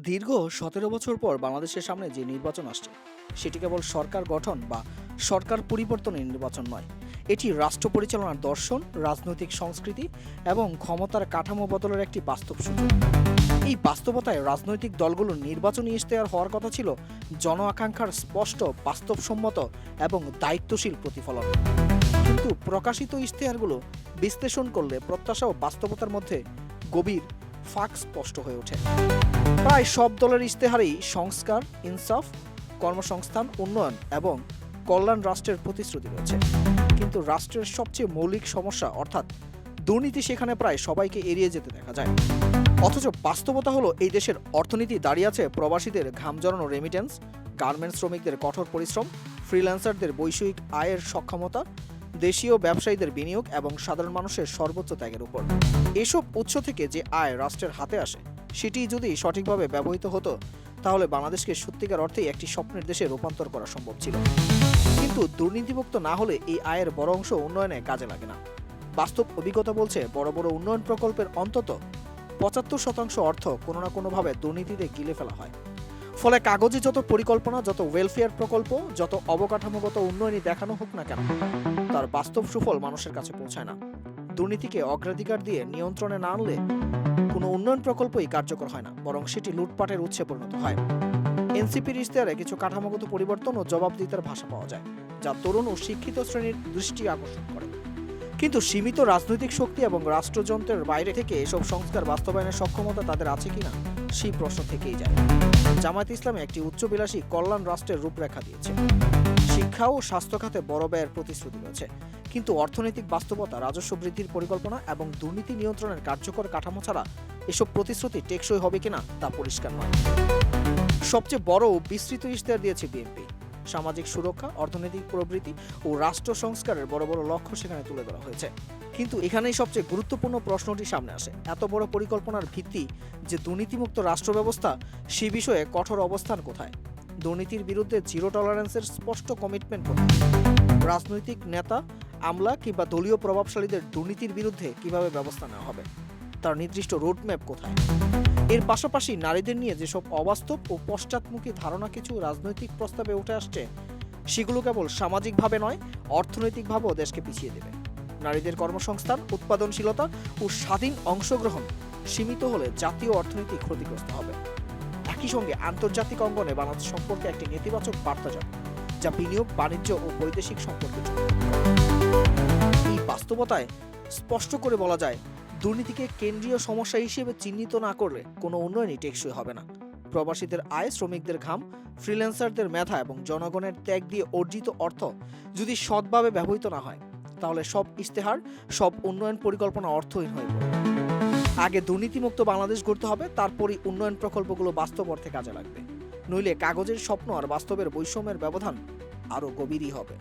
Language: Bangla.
দীর্ঘ ১৭ বছর পর বাংলাদেশের সামনে যে নির্বাচন আসছে সেটি কেবল সরকার গঠন বা সরকার পরিবর্তনের নির্বাচন নয়। এটি রাষ্ট্র পরিচালনার দর্শন, রাজনৈতিক সংস্কৃতি এবং ক্ষমতার কাঠামো বদলের একটি বাস্তব সুযোগ। এই বাস্তবতায় রাজনৈতিক দলগুলোর নির্বাচনী ইশতেহার হওয়ার কথা ছিল জন আকাঙ্ক্ষার স্পষ্ট, বাস্তবসম্মত এবং দায়িত্বশীল প্রতিফলন। কিন্তু প্রকাশিত ইশতেহারগুলো বিশ্লেষণ করলে প্রত্যাশা ও বাস্তবতার মধ্যে গভীর ফাঁক স্পষ্ট হয়ে ওঠে। প্রায় সব দলের ইশতেহারেই সংস্কার, ইনসাফ, কর্মসংস্থান, উন্নয়ন এবং কল্যাণ রাষ্ট্রের প্রতিশ্রুতি রয়েছে, কিন্তু রাষ্ট্রের সবচেয়ে মৌলিক সমস্যা অর্থাৎ দুর্নীতি সেখানে প্রায় সবাইকে এড়িয়ে যেতে দেখা যায়। অথচ বাস্তবতা হলো এই দেশের অর্থনীতি দাঁড়িয়ে আছে প্রবাসীদের ঘাম জড়ানো রেমিটেন্স, গার্মেন্টস শ্রমিকদের কঠোর পরিশ্রম, ফ্রিল্যান্সারদের বৈষয়িক আয়ের সক্ষমতা, দেশীয় ব্যবসায়ীদের বিনিয়োগ এবং সাধারণ মানুষের সর্বোচ্চ ত্যাগের উপর। এসব উৎস থেকে যে আয় রাষ্ট্রের হাতে আসে সেটি যদি সঠিকভাবে ব্যবহৃত হতো তাহলে বাংলাদেশকে সত্যিকার অর্থেই একটি স্বপ্নের দেশে রূপান্তর করা সম্ভব ছিল। কিন্তু দুর্নীতিমুক্ত না হলে এই আয়ের বড় অংশ উন্নয়নে কাজে লাগে না। বাস্তব অভিজ্ঞতা বলছে বড় বড় উন্নয়ন প্রকল্পের অন্তত ৭৫% অর্থ কোনো না কোনোভাবে দুর্নীতিতে গিলে ফেলা হয়। ফলে কাগজে যত পরিকল্পনা, যত ওয়েলফেয়ার প্রকল্প, যত অবকাঠামোগত উন্নয়নই দেখানো হোক না কেন, তার বাস্তব সুফল মানুষের কাছে পৌঁছায় না। দুর্নীতিকে অগ্রাধিকার দিয়ে নিয়ন্ত্রণে না আনলে কোনো উন্নয়ন প্রকল্পই কার্যকর হয় না, বরং সেটি লুটপাটের উৎসে পরিণত হয়। এনসিপির ইশতেহারে কিছু কাঠামোগত পরিবর্তন ও জবাবদিহিতার ভাষা পাওয়া যায়, যা তরুণ ও শিক্ষিত শ্রেণীর দৃষ্টি আকর্ষণ করে। কিন্তু সীমিত রাজনৈতিক শক্তি এবং রাষ্ট্রযন্ত্রের বাইরে থেকে এসব সংস্কার বাস্তবায়নের সক্ষমতা তাদের আছে কিনা সেই প্রশ্ন থেকেই যায়। জামায়াতে ইসলামী একটি উচ্চবিলাসী কল্যাণ রাষ্ট্রের রূপরেখা দিয়েছে। শিক্ষা ও স্বাস্থ্য খাতে বড় ব্যয়ের প্রতিশ্রুতি রয়েছে, কিন্তু অর্থনৈতিক বাস্তবতা, রাজস্ব বৃদ্ধির পরিকল্পনা এবং দুর্নীতি নিয়ন্ত্রণের কার্যকর কাঠামো ছাড়া এসব প্রতিশ্রুতি টেকসই হবে কিনা তা পরিষ্কার নয়। সবচেয়ে বড় ও বিস্তৃত ইশতেহার দিয়েছে বিএনপি। সামাজিক সুরক্ষা, অর্থনৈতিক প্রবৃদ্ধি ও রাষ্ট্র সংস্কারের বড় বড় লক্ষ্য সেখানে তুলে ধরা হয়েছে। কিন্তু এখানেই সবচেয়ে গুরুত্বপূর্ণ প্রশ্নটি সামনে আসে, এত বড় পরিকল্পনার ভিত্তি যে দুর্নীতিমুক্ত রাষ্ট্র ব্যবস্থা, সে বিষয়ে কঠোর অবস্থান কোথায়? দুর্নীতির বিরুদ্ধে জিরো টলারেন্সের স্পষ্ট কমিটমেন্ট কোথায়? রাজনৈতিক নেতা, আমলা কিংবা দলীয় প্রভাবশালীদের দুর্নীতির বিরুদ্ধে কিভাবে ব্যবস্থা নেওয়া হবে, তার নির্দিষ্ট রোডম্যাপ কোথায়? এর পাশাপাশি নারীদের নিয়ে যেসব অবাস্তব ও পশ্চাৎমুখী ধারণা কিছু রাজনৈতিক প্রস্তাবে উঠে আসছে, সেগুলো কেবল সামাজিকভাবে নয়, অর্থনৈতিকভাবেও দেশকে পিছিয়ে দেবে। নারীদের কর্মসংস্থান, উৎপাদনশীলতা ও স্বাধীন অংশগ্রহণ সীমিত হলে জাতীয় অর্থনীতি ক্ষতিগ্রস্ত হবে। একই সঙ্গে আন্তর্জাতিক অঙ্গনে বাংলাদেশ সম্পর্কে একটি নেতিবাচক বার্তা যাবে, যা বিনিয়োগ, বাণিজ্য ও বৈদেশিক সম্পর্কে এই বাস্তবতায় স্পষ্ট করে বলা যায়, দুর্নীতিকে কেন্দ্রীয় সমস্যা হিসেবে চিহ্নিত না করলে কোনো উন্নয়নই টেকসই হবে না। প্রবাসীদের আয়, শ্রমিকদের ঘাম, ফ্রিল্যান্সারদের মেধা এবং জনগণের ত্যাগ দিয়ে অর্জিত অর্থ যদি সৎভাবে ব্যবহৃত না হয়, তাহলে সব ইশতেহার, সব উন্নয়ন পরিকল্পনা অর্থহীন হয়ে পড়বে। আগে দুর্নীতিমুক্ত বাংলাদেশ গড়তে হবে, তারপরই উন্নয়ন প্রকল্পগুলো বাস্তব অর্থে কাজে লাগবে। নইলে কাগজের স্বপ্ন আর বাস্তবের বৈষম্যের ব্যবধান আরও গভীরই হবে।